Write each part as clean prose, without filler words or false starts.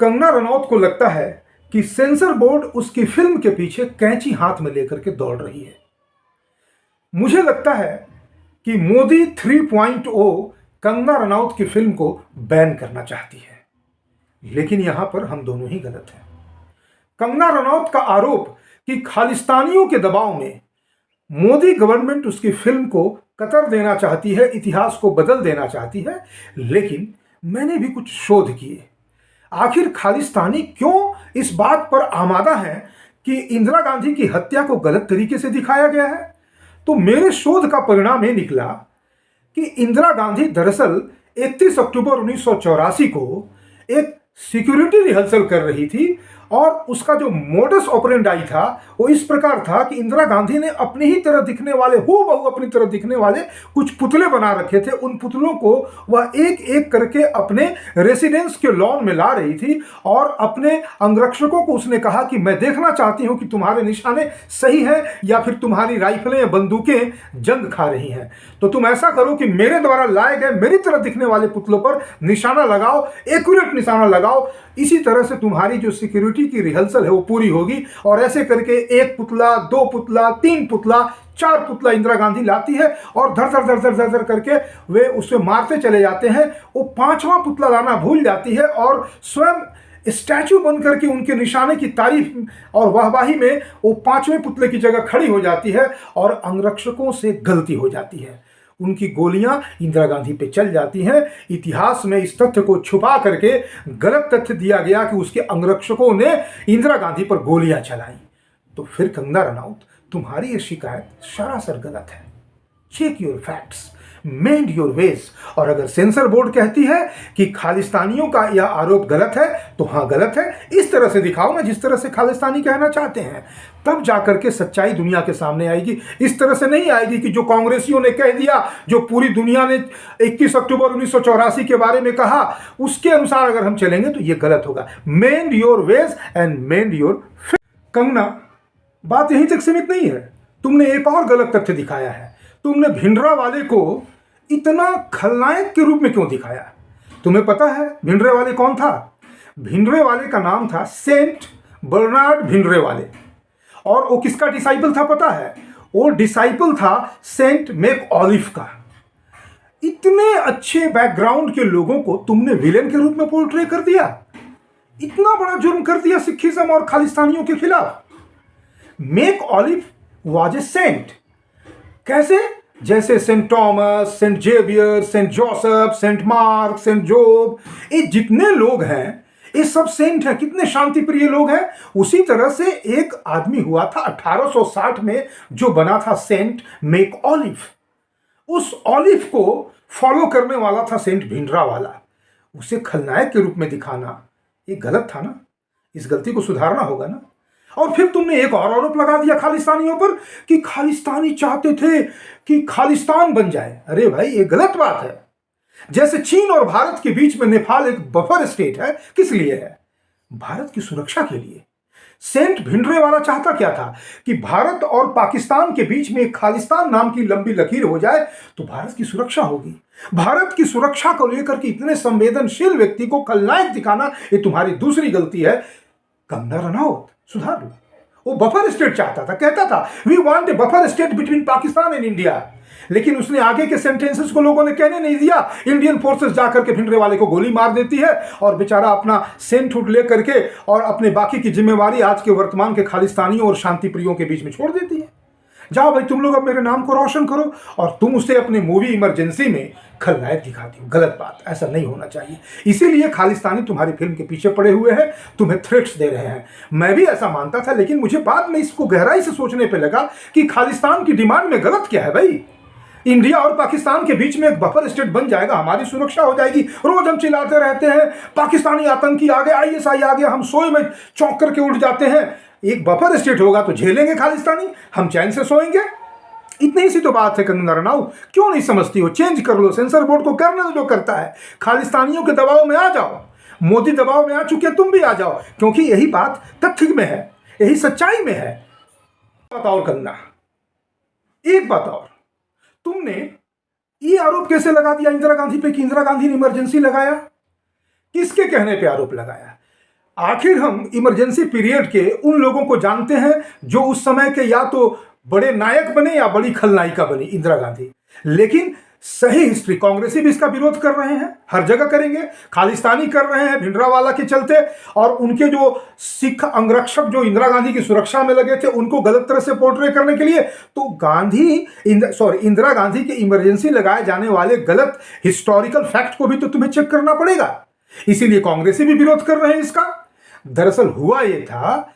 कंगना रनौत को लगता है कि सेंसर बोर्ड उसकी फिल्म के पीछे कैंची हाथ में लेकर के दौड़ रही है। मुझे लगता है कि मोदी 3.0 कंगना रनौत की फिल्म को बैन करना चाहती है, लेकिन यहां पर हम दोनों ही गलत हैं। कंगना रनौत का आरोप कि खालिस्तानियों के दबाव में मोदी गवर्नमेंट उसकी फिल्म को कतर देना चाहती है, इतिहास को बदल देना चाहती है, लेकिन मैंने भी कुछ शोध किए। आखिर खालिस्तानी क्यों इस बात पर आमादा हैं कि इंदिरा गांधी की हत्या को गलत तरीके से दिखाया गया है? तो मेरे शोध का परिणाम यह निकला कि इंदिरा गांधी दरअसल 31 अक्टूबर 1984 को एक सिक्योरिटी रिहर्सल कर रही थी और उसका जो मोडस ऑपरेंडाई था वो इस प्रकार था कि इंदिरा गांधी ने अपनी ही तरह दिखने वाले, हूबहू अपनी तरह दिखने वाले कुछ पुतले बना रखे थे। उन पुतलों को वह एक एक करके अपने रेसिडेंस के लॉन में ला रही थी और अपने अंगरक्षकों को उसने कहा कि मैं देखना चाहती हूं कि तुम्हारे निशाने सही हैं या फिर तुम्हारी राइफलें या बंदूकें जंग खा रही हैं। तो तुम ऐसा करो कि मेरे द्वारा लाए गए मेरी तरह दिखने वाले पुतलों पर निशाना लगाओ, एक्यूरेट निशाना लगाओ। इसी तरह से तुम्हारी जो सिक्योरिटी की रिहर्सल है वो पूरी होगी। और ऐसे करके एक पुतला, दो पुतला, तीन पुतला, चार पुतला इंदिरा गांधी लाती है और धर धर धर धर धर धर करके वे उसे मारते चले जाते हैं। वो पांचवा पुतला लाना भूल जाती है और स्वयं स्टैचू बन करके उनके निशाने की तारीफ और वाहवाही में वो पांचवें पुतले की जगह खड़ी हो जाती है और अंगरक्षकों से गलती हो जाती है। उनकी गोलियां इंदिरा गांधी पे चल जाती हैं। इतिहास में इस तथ्य को छुपा करके गलत तथ्य दिया गया कि उसके अंगरक्षकों ने इंदिरा गांधी पर गोलियां चलाई। तो फिर कंगना रनौत, तुम्हारी ये शिकायत सरासर गलत है। Check your facts, mend your ways. और अगर सेंसर बोर्ड कहती है कि खालिस्तानियों का यह आरोप गलत है तो हाँ गलत है, इस तरह से दिखाओ ना जिस तरह से खालिस्तानी कहना चाहते हैं, तब जाकर के सच्चाई दुनिया के सामने आएगी। इस तरह से नहीं आएगी कि जो कांग्रेसियों ने कह दिया, जो पूरी दुनिया ने 21 अक्टूबर 1984 के बारे में कहा, उसके अनुसार अगर हम चलेंगे तो यह गलत होगा। मेंड your veg and mend your. Kangana, बात यहीं तक सीमित नहीं है। तुमने एक और गलत तथ्य दिखाया है। तुमने भिंडरावाले को इतना खलनायक के रूप में क्यों दिखाया? तुम्हें पता है भिंडरावाले कौन था? भिंडरावाले का नाम था सेंट बर्नार्ड भिंडरावाले। और वो किसका डिसाइपल था पता है? वो डिसाइपल था सेंट मैक ऑलिफ का। इतने अच्छे बैकग्राउंड के लोगों को तुमने विलेन के रूप में पोर्ट्रे कर दिया। इतना बड़ा जुर्म कर दिया सिखिज्म और खालिस्तानियों के खिलाफ। Macauliffe was a saint. कैसे? जैसे saint Thomas, saint Xavier, saint Joseph, saint Mark, saint Job, ये जितने लोग हैं ये सब सेंट हैं। कितने शांति प्रिय लोग हैं। उसी तरह से एक आदमी हुआ था 1860 में जो बना था सेंट मैक ऑलिफ। उस ऑलिफ को फॉलो करने वाला था सेंट भिंडरावाला। उसे खलनायक के रूप में दिखाना ये गलत था ना। इस गलती को सुधारना होगा ना। और फिर तुमने एक और आरोप लगा दिया खालिस्तानियों पर कि खालिस्तानी चाहते थे कि खालिस्तान बन जाए। अरे भाई, ये गलत बात है। जैसे चीन और भारत के बीच में नेपाल एक बफर स्टेट है, किस लिए है? भारत की सुरक्षा के लिए। सेंट भिंडरावाला चाहता क्या था कि भारत और पाकिस्तान के बीच में एक खालिस्तान नाम की लंबी लकीर हो जाए तो भारत की सुरक्षा होगी। भारत की सुरक्षा को लेकर के इतने संवेदनशील व्यक्ति को खलनायक दिखाना ये तुम्हारी दूसरी गलती है। कंगना रनौत, सुधार लो। वो बफर स्टेट चाहता था, कहता था we want a buffer state between Pakistan and India. लेकिन उसने आगे के सेंटेंसेस को लोगों ने कहने नहीं दिया। इंडियन फोर्सेस जाकर के भिंडरावाले को गोली मार देती है और बेचारा अपना सेंटहुड लेकर के और अपने बाकी की जिम्मेवारी आज के वर्तमान के खालिस्तानियों और शांति प्रियों के बीच में छोड़ देती है। जाओ भाई, तुम लोग अब मेरे नाम को रोशन करो। और तुम उसे अपने मूवी इमरजेंसी में खलनायक दिखाती हो। गलत बात, ऐसा नहीं होना चाहिए। इसीलिए खालिस्तानी तुम्हारी फिल्म के पीछे पड़े हुए हैं, तुम्हें थ्रेट्स दे रहे हैं। मैं भी ऐसा मानता था, लेकिन मुझे बाद में इसको गहराई से सोचने पे लगा कि खालिस्तान की डिमांड में गलत क्या है भाई। इंडिया और पाकिस्तान के बीच में एक बफर स्टेट बन जाएगा, हमारी सुरक्षा हो जाएगी। रोज हम चिल्लाते रहते हैं पाकिस्तानी आतंकी आ गए, आईएसआई आ गया, हम सोए में चौंक करके उठ जाते हैं। एक बफर स्टेट होगा तो झेलेंगे खालिस्तानी, हम चैन से सोएंगे। इतनी सी तो बात है कंगना रनौत, क्यों नहीं समझती हो? चेंज कर लो, सेंसर बोर्ड को करने दो जो करता है। खालिस्तानियों के दबाव में आ जाओ। मोदी दबाव में आ चुके, तुम भी आ जाओ, क्योंकि यही बात तथ्य में है, यही सच्चाई में है। बात और कंगना, एक बात और, तुमने ये आरोप कैसे लगा दिया इंदिरा गांधी पे कि इंदिरा गांधी ने इमरजेंसी लगाया? किसके कहने पे आरोप लगाया? आखिर हम इमरजेंसी पीरियड के उन लोगों को जानते हैं जो उस समय के या तो बड़े नायक बने या बड़ी खलनायिका बनी, इंदिरा गांधी। लेकिन सही हिस्ट्री, कांग्रेसी भी इसका विरोध कर रहे हैं, हर जगह करेंगे, खालिस्तानी कर रहे हैं भिंडरावाला के चलते, और उनके जो सिख अंगरक्षक जो इंदिरा गांधी की सुरक्षा में लगे थे उनको गलत तरह से पोर्ट्रे करने के लिए। तो इंदिरा गांधी के इमरजेंसी लगाए जाने वाले गलत हिस्टोरिकल फैक्ट को भी तो तुम्हें चेक करना पड़ेगा। इसीलिए कांग्रेसी भी विरोध कर रहे हैं इसका। दरअसल हुआ यह था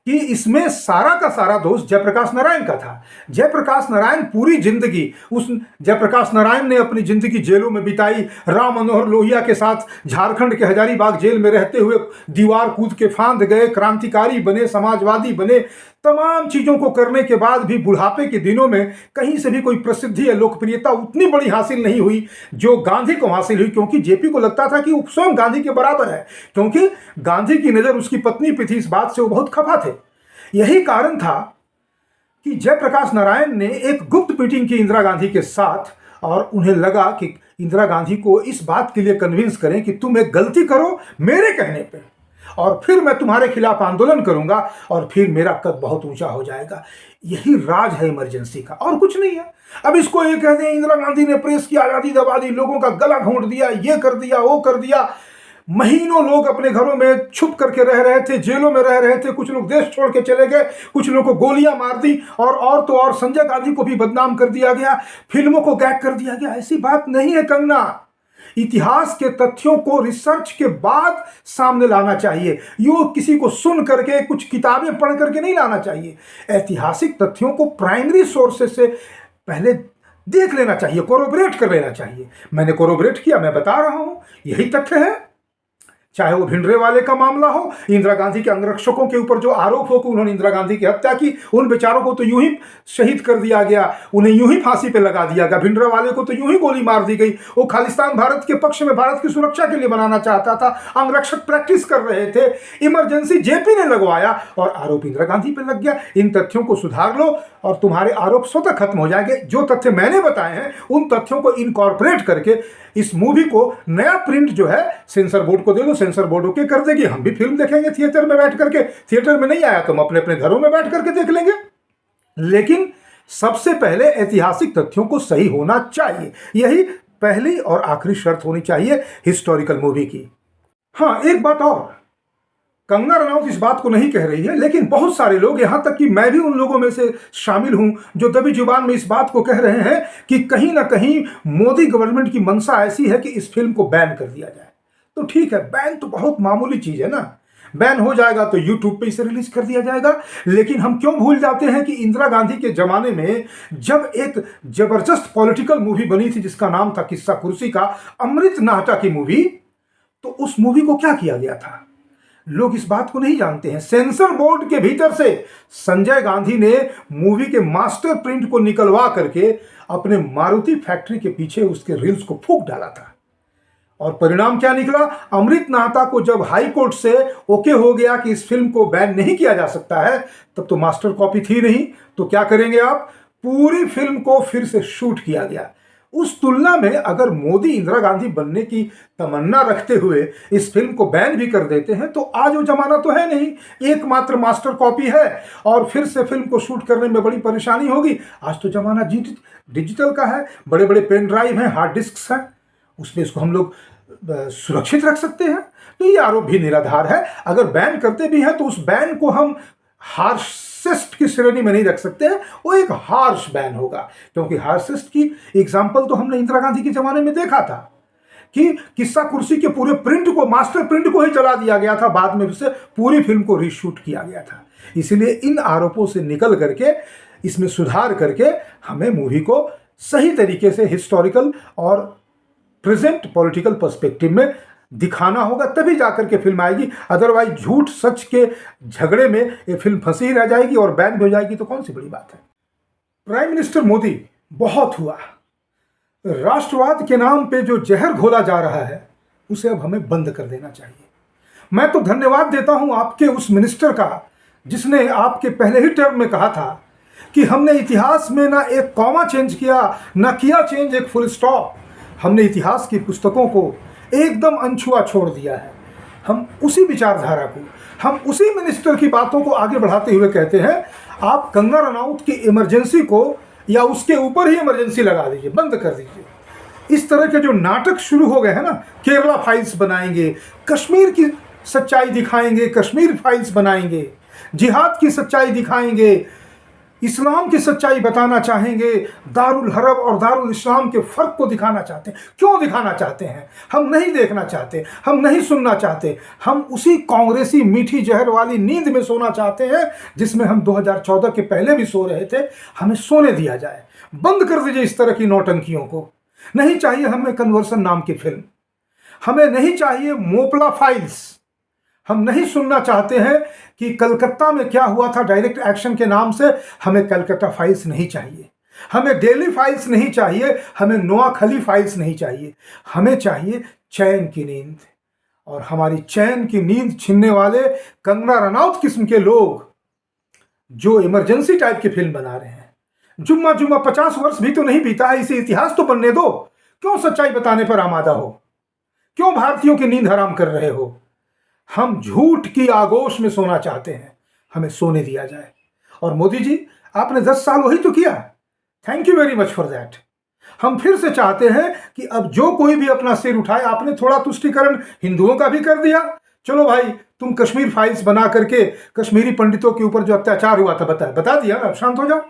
कि इसमें सारा का सारा दोष जयप्रकाश नारायण का था। जयप्रकाश नारायण पूरी जिंदगी, उस जयप्रकाश नारायण ने अपनी जिंदगी जेलों में बिताई। राम मनोहर लोहिया के साथ झारखंड के हजारीबाग जेल में रहते हुए दीवार कूद के फांद गए, क्रांतिकारी बने, समाजवादी बने। तमाम चीजों को करने के बाद भी बुढ़ापे के दिनों में कहीं से भी कोई प्रसिद्धि या लोकप्रियता उतनी बड़ी हासिल नहीं हुई जो गांधी को हासिल हुई, क्योंकि जेपी को लगता था कि वो स्वयं गांधी के बराबर है, क्योंकि गांधी की नजर उसकी पत्नी पे थी। इस बात से वो बहुत खफा थे। यही कारण था कि जयप्रकाश नारायण ने एक गुप्त मीटिंग की इंदिरा गांधी के साथ, और उन्हें लगा कि इंदिरा गांधी को इस बात के लिए कन्विंस करें कि तुम एक गलती करो मेरे कहने पे, और फिर मैं तुम्हारे खिलाफ आंदोलन करूंगा और फिर मेरा कद बहुत ऊंचा हो जाएगा। यही राज है इमरजेंसी का, और कुछ नहीं है। अब इसको ये कहते हैं इंदिरा गांधी ने प्रेस की आजादी दबा दी, लोगों का गला घोंट दिया, ये कर दिया, वो कर दिया। महीनों लोग अपने घरों में छुप करके रह रहे थे, जेलों में रह रहे थे, कुछ लोग देश छोड़ के चले गए, कुछ लोगों को गोलियां मार दी, और तो और संजय गांधी को भी बदनाम कर दिया गया, फिल्मों को गैग कर दिया गया। ऐसी बात नहीं है कंगना। इतिहास के तथ्यों को रिसर्च के बाद सामने लाना चाहिए। यो किसी को सुन करके, कुछ किताबें पढ़ करके नहीं लाना चाहिए। ऐतिहासिक तथ्यों को प्राइमरी सोर्सेस से पहले देख लेना चाहिए, कोरोबरेट कर लेना चाहिए। मैंने कोरोबरेट किया, मैं बता रहा हूं, यही तथ्य है। चाहे वो भिंडरेवाले का मामला हो, इंदिरा गांधी के अंगरक्षकों के ऊपर जो आरोप हो कि उन्होंने इंदिरा गांधी की हत्या की, उन बेचारों को तो यूं ही शहीद कर दिया गया, उन्हें यूं ही फांसी पे लगा दिया गया। भिंडरेवाले को तो यूं ही गोली मार दी गई। वो खालिस्तान भारत के पक्ष में, भारत की सुरक्षा के लिए बनाना चाहता था, अंगरक्षक प्रैक्टिस कर रहे थे, इमरजेंसी जेपी ने लगवाया और आरोप इंदिरा गांधी पे लग गया। इन तथ्यों को सुधार लो और तुम्हारे आरोप स्वतः खत्म हो जाएंगे। जो तथ्य मैंने बताए हैं उन तथ्यों को इनकॉर्पोरेट करके इस मूवी को नया प्रिंट जो है सेंसर बोर्ड को दे दो, सेंसर बोर्ड ओके कर देगी, हम भी फिल्म देखेंगे थिएटर में बैठ करके। थिएटर में नहीं आया तो हम अपने अपने घरों में बैठ करके देख लेंगे। लेकिन सबसे पहले ऐतिहासिक तथ्यों को सही होना चाहिए, यही पहली और आखिरी शर्त होनी चाहिए हिस्टोरिकल मूवी की। हाँ, एक बात और, कंगना रनौत इस बात को नहीं कह रही है, लेकिन बहुत सारे लोग, यहां तक कि मैं भी उन लोगों में से शामिल हूं, जो दबी जुबान में इस बात को कह रहे हैं कि कहीं ना कहीं मोदी गवर्नमेंट की मंशा ऐसी है कि इस फिल्म को बैन कर दिया जाए। तो ठीक है, बैन तो बहुत मामूली चीज है ना, बैन हो जाएगा तो यूट्यूब पे इसे रिलीज कर दिया जाएगा। लेकिन हम क्यों भूल जाते हैं कि इंदिरा गांधी के जमाने में जब एक जबरदस्त पॉलिटिकल मूवी बनी थी जिसका नाम था किस्सा कुर्सी का, अमृत नाहटा की मूवी, तो उस मूवी को क्या किया गया था लोग इस बात को नहीं जानते हैं। सेंसर बोर्ड के भीतर से संजय गांधी ने मूवी के मास्टर प्रिंट को निकलवा करके अपने मारुति फैक्ट्री के पीछे उसके रील्स को फूंक डाला था, और परिणाम क्या निकला? अमृत नाहटा को जब हाई कोर्ट से ओके हो गया कि इस फिल्म को बैन नहीं किया जा सकता है, तब तो मास्टर कॉपी थी नहीं, तो क्या करेंगे आप? पूरी फिल्म को फिर से शूट किया गया। उस तुलना में अगर मोदी इंदिरा गांधी बनने की तमन्ना रखते हुए इस फिल्म को बैन भी कर देते हैं तो आज वो जमाना तो है नहीं, एकमात्र मास्टर कॉपी है और फिर से फिल्म को शूट करने में बड़ी परेशानी होगी। आज तो जमाना डिजिटल का है, बड़े बड़े पेन ड्राइव हैं, हार्ड डिस्क हैं, उसमें इसको हम लोग सुरक्षित रख सकते हैं। तो ये आरोप भी निराधार है। अगर बैन करते भी हैं तो उस बैन को हम हार्शेस्ट की श्रेणी में नहीं रख सकते हैं, वो एक हार्श बैन होगा, क्योंकि हार्शेस्ट की एग्जाम्पल तो हमने इंदिरा गांधी के जमाने में देखा था कि किस्सा कुर्सी के पूरे प्रिंट को, मास्टर प्रिंट को ही जला दिया गया था, बाद में उसे पूरी फिल्म को रीशूट किया गया था। इसलिए इन आरोपों से निकल करके, इसमें सुधार करके हमें मूवी को सही तरीके से हिस्टोरिकल और प्रेजेंट पॉलिटिकल पर्सपेक्टिव में दिखाना होगा, तभी जाकर के फिल्म आएगी। अदरवाइज झूठ सच के झगड़े में ये फिल्म फंसी ही रह जाएगी और बैन भी हो जाएगी, तो कौन सी बड़ी बात है। प्राइम मिनिस्टर मोदी, बहुत हुआ। राष्ट्रवाद के नाम पे जो जहर घोला जा रहा है उसे अब हमें बंद कर देना चाहिए। मैं तो धन्यवाद देता हूं आपके उस मिनिस्टर का जिसने आपके पहले ही टर्म में कहा था कि हमने इतिहास में ना एक कॉमा चेंज किया, ना किया चेंज एक फुल स्टॉप, हमने इतिहास की पुस्तकों को एकदम अनछुआ छोड़ दिया है। हम उसी विचारधारा को, हम उसी मिनिस्टर की बातों को आगे बढ़ाते हुए कहते हैं आप कंगना रनौत की इमरजेंसी को या उसके ऊपर ही इमरजेंसी लगा दीजिए, बंद कर दीजिए। इस तरह के जो नाटक शुरू हो गए हैं ना, केरला फाइल्स बनाएंगे, कश्मीर की सच्चाई दिखाएंगे, कश्मीर फाइल्स बनाएंगे, जिहाद की सच्चाई दिखाएंगे, इस्लाम की सच्चाई बताना चाहेंगे, दारुल हरब और दारुल इस्लाम के फर्क को दिखाना चाहते हैं। क्यों दिखाना चाहते हैं? हम नहीं देखना चाहते, हम नहीं सुनना चाहते, हम उसी कांग्रेसी मीठी जहर वाली नींद में सोना चाहते हैं जिसमें हम 2014 के पहले भी सो रहे थे। हमें सोने दिया जाए, बंद कर दीजिए इस तरह की नौटंकियों को। नहीं चाहिए हमें कन्वर्सन नाम की फिल्म, हमें नहीं चाहिए मोपला फाइल्स, हम नहीं सुनना चाहते हैं कि कलकत्ता में क्या हुआ था डायरेक्ट एक्शन के नाम से। हमें कलकत्ता फाइल्स नहीं चाहिए, हमें दिल्ली फाइल्स नहीं चाहिए, हमें नोआखली फाइल्स नहीं चाहिए। हमें चाहिए चैन की नींद, और हमारी चैन की नींद छीनने वाले कंगना रनौत किस्म के लोग जो इमरजेंसी टाइप की फिल्म बना रहे हैं। जुम्मा जुम्मा 50 वर्ष भी तो नहीं बीता है, इसे इतिहास तो बनने दो। क्यों सच्चाई बताने पर आमादा हो? क्यों भारतीयों की नींद हराम कर रहे हो? हम झूठ की आगोश में सोना चाहते हैं, हमें सोने दिया जाए। और मोदी जी, आपने 10 साल वही तो किया, thank you very much for that. हम फिर से चाहते हैं कि अब जो कोई भी अपना सिर उठाए, आपने थोड़ा तुष्टीकरण हिंदुओं का भी कर दिया। चलो भाई, तुम कश्मीर फाइल्स बना करके कश्मीरी पंडितों के ऊपर जो अत्याचार हुआ था बता दिया ना, अब शांत हो जाओ।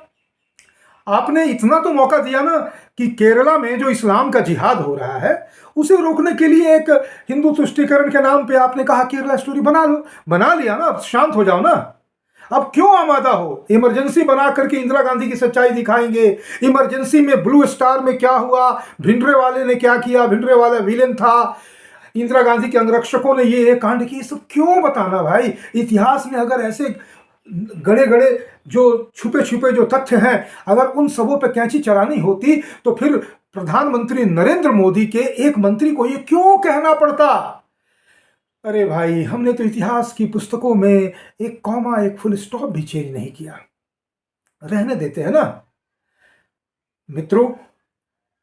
आपने इतना तो मौका दिया ना कि केरला में जो इस्लाम का जिहाद हो रहा है उसे रोकने के लिए एक हिंदू तुष्टीकरण के नाम पे आपने कहा केरला स्टोरी बना लो, बना लिया ना, अब शांत हो जाओ ना। अब क्यों आमादा हो? इमरजेंसी बना करके इंदिरा गांधी की सच्चाई दिखाएंगे, इमरजेंसी में ब्लू स्टार में क्या हुआ, भिंडरे वाले ने क्या किया, भिंडरे वाला विलेन था, इंदिरा गांधी के अंगरक्षकों ने ये कांड किए, सब क्यों बताना भाई? इतिहास में अगर ऐसे गड़े गड़े जो छुपे छुपे जो तथ्य हैं, अगर उन सबों पे कैंची चलानी होती तो फिर प्रधानमंत्री नरेंद्र मोदी के एक मंत्री को ये क्यों कहना पड़ता? अरे भाई, हमने तो इतिहास की पुस्तकों में एक कॉमा, एक फुल स्टॉप भी चेंज नहीं किया, रहने देते हैं ना। मित्रों,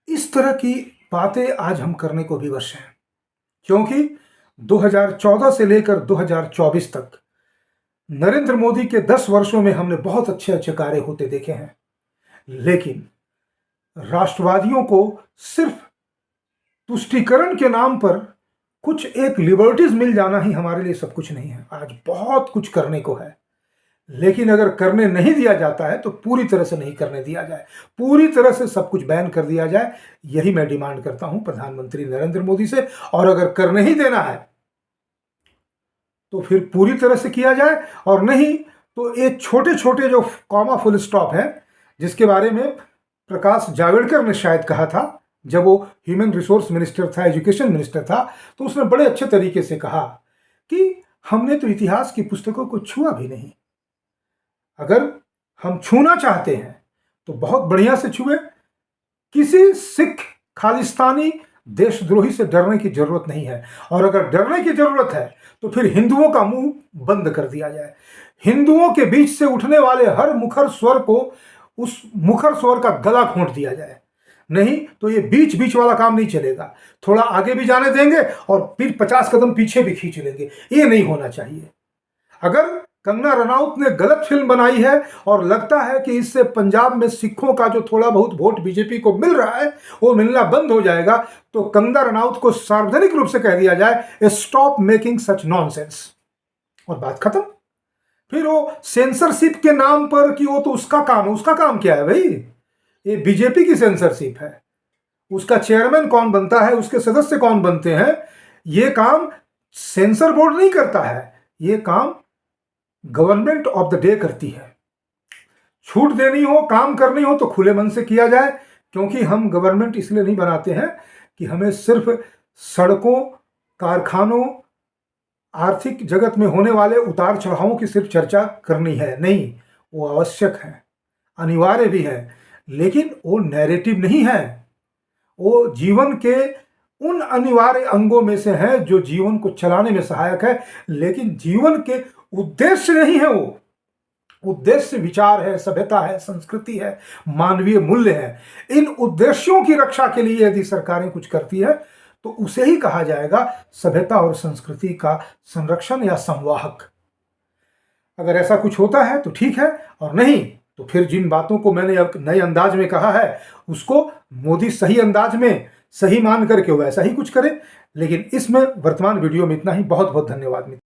इस तरह की बातें आज हम करने को विवश हैं, क्योंकि 2014 से लेकर 2024 तक नरेंद्र मोदी के 10 वर्षों में हमने बहुत अच्छे अच्छे कार्य होते देखे हैं, लेकिन राष्ट्रवादियों को सिर्फ तुष्टीकरण के नाम पर कुछ एक लिबर्टीज मिल जाना ही हमारे लिए सब कुछ नहीं है। आज बहुत कुछ करने को है, लेकिन अगर करने नहीं दिया जाता है तो पूरी तरह से नहीं करने दिया जाए, पूरी तरह से सब कुछ बैन कर दिया जाए। यही मैं डिमांड करता हूं प्रधानमंत्री नरेंद्र मोदी से। और अगर करने ही देना है तो फिर पूरी तरह से किया जाए, और नहीं तो ये छोटे छोटे जो कॉमा फुल स्टॉप हैं, जिसके बारे में प्रकाश जावड़ेकर ने शायद कहा था जब वो ह्यूमन रिसोर्स मिनिस्टर था, एजुकेशन मिनिस्टर था, तो उसने बड़े अच्छे तरीके से कहा कि हमने तो इतिहास की पुस्तकों को छुआ भी नहीं। अगर हम छूना चाहते हैं तो बहुत बढ़िया से छुए। किसी सिख खालिस्तानी देशद्रोही से डरने की जरूरत नहीं है, और अगर डरने की जरूरत है तो फिर हिंदुओं का मुंह बंद कर दिया जाए। हिंदुओं के बीच से उठने वाले हर मुखर स्वर को, उस मुखर स्वर का गला घोंट दिया जाए। नहीं तो ये बीच बीच वाला काम नहीं चलेगा, थोड़ा आगे भी जाने देंगे और फिर 50 कदम पीछे भी खींच लेंगे। ये नहीं होना चाहिए। अगर कंगना रनौत ने गलत फिल्म बनाई है और लगता है कि इससे पंजाब में सिखों का जो थोड़ा बहुत वोट बीजेपी को मिल रहा है वो मिलना बंद हो जाएगा, तो कंगना रनौत को सार्वजनिक रूप से कह दिया जाए, स्टॉप मेकिंग सच नॉनसेंस, और बात खत्म। फिर वो सेंसरशिप के नाम पर कि वो तो उसका काम है, उसका काम क्या है भाई? ये बीजेपी की सेंसरशिप है। उसका चेयरमैन कौन बनता है, उसके सदस्य कौन बनते हैं, ये काम सेंसर बोर्ड नहीं करता है, ये काम गवर्नमेंट ऑफ द डे करती है। छूट देनी हो, काम करनी हो तो खुले मन से किया जाए, क्योंकि हम गवर्नमेंट इसलिए नहीं बनाते हैं कि हमें सिर्फ सड़कों, कारखानों, आर्थिक जगत में होने वाले उतार चढ़ावों की सिर्फ चर्चा करनी है। नहीं, वो आवश्यक है, अनिवार्य भी है, लेकिन वो नैरेटिव नहीं है। वो जीवन के उन अनिवार्य अंगों में से है जो जीवन को चलाने में सहायक है, लेकिन जीवन के उद्देश्य नहीं है। वो उद्देश्य विचार है, सभ्यता है, संस्कृति है, मानवीय मूल्य है। इन उद्देश्यों की रक्षा के लिए यदि सरकारें कुछ करती है तो उसे ही कहा जाएगा सभ्यता और संस्कृति का संरक्षण या संवाहक। अगर ऐसा कुछ होता है तो ठीक है, और नहीं तो फिर जिन बातों को मैंने अब नए अंदाज में कहा है उसको मोदी सही अंदाज में सही मान करके वैसा ही कुछ करे। लेकिन इसमें वर्तमान वीडियो में इतना ही। बहुत बहुत धन्यवाद मित्रों।